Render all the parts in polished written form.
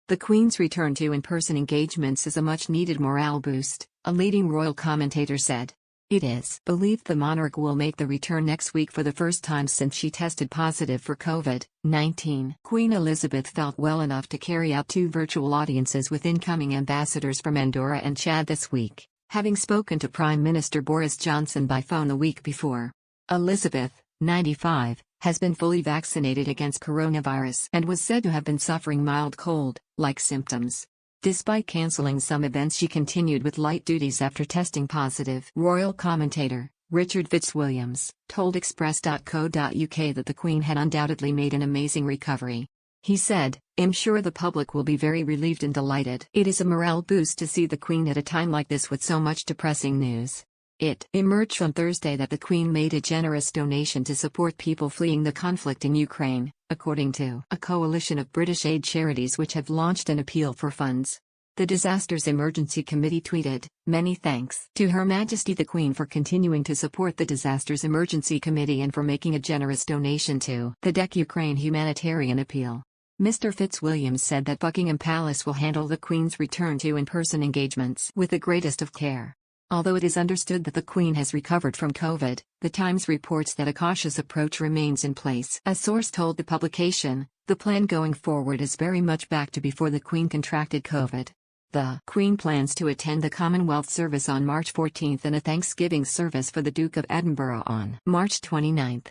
The Queen's return to in-person engagements is a much-needed morale boost, a leading royal commentator said. It is believed the monarch will make the return next week for the first time since she tested positive for COVID-19. Queen Elizabeth felt well enough to carry out 2 virtual audiences with incoming ambassadors from Andorra and Chad this week, having spoken to Prime Minister Boris Johnson by phone the week before. Elizabeth, 95, has been fully vaccinated against coronavirus and was said to have been suffering mild cold-like symptoms. Despite cancelling some events, she continued with light duties after testing positive. Royal commentator Richard Fitzwilliams told Express.co.uk that the Queen had undoubtedly made an amazing recovery. He said, "I'm sure the public will be very relieved and delighted. It is a morale boost to see the Queen at a time like this with so much depressing news." It emerged on Thursday that the Queen made a generous donation to support people fleeing the conflict in Ukraine, according to a coalition of British aid charities which have launched an appeal for funds. The Disasters Emergency Committee tweeted, "Many thanks to Her Majesty the Queen for continuing to support the Disasters Emergency Committee and for making a generous donation to the DEC Ukraine humanitarian appeal." Mr. Fitzwilliams said that Buckingham Palace will handle the Queen's return to in-person engagements with the greatest of care. Although it is understood that the Queen has recovered from COVID, The Times reports that a cautious approach remains in place. A source told the publication, "The plan going forward is very much back to before the Queen contracted COVID." The Queen plans to attend the Commonwealth service on March 14 and a Thanksgiving service for the Duke of Edinburgh on March 29.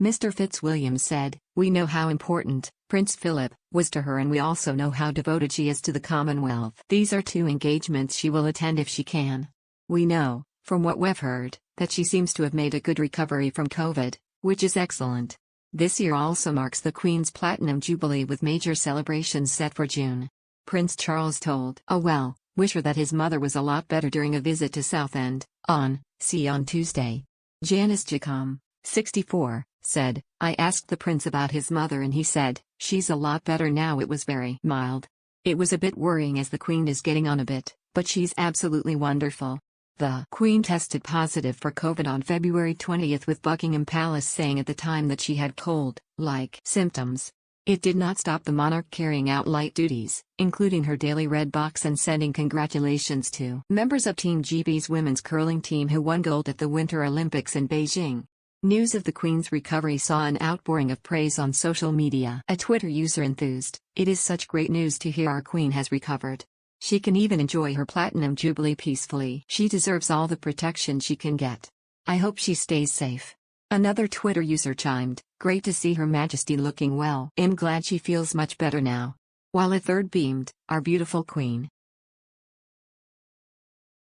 Mr. Fitzwilliams said, "We know how important Prince Philip was to her and we also know how devoted she is to the Commonwealth. These are 2 engagements she will attend if she can. We know, from what we've heard, that she seems to have made a good recovery from COVID, which is excellent. This year also marks the Queen's Platinum Jubilee with major celebrations set for June." Prince Charles told a well-wisher that his mother was a lot better during a visit to Southend, on Tuesday. Janice Jacom, 64, said, "I asked the Prince about his mother and he said, she's a lot better now. It was very mild. It was a bit worrying as the Queen is getting on a bit, but she's absolutely wonderful." The Queen tested positive for COVID on February 20 with Buckingham Palace saying at the time that she had cold-like symptoms. It did not stop the monarch carrying out light duties, including her daily red box and sending congratulations to members of Team GB's women's curling team who won gold at the Winter Olympics in Beijing. News of the Queen's recovery saw an outpouring of praise on social media. A Twitter user enthused, "It is such great news to hear our Queen has recovered. She can even enjoy her Platinum Jubilee peacefully. She deserves all the protection she can get. I hope she stays safe." Another Twitter user chimed, "Great to see Her Majesty looking well. I'm glad she feels much better now." While a third beamed, "Our beautiful Queen."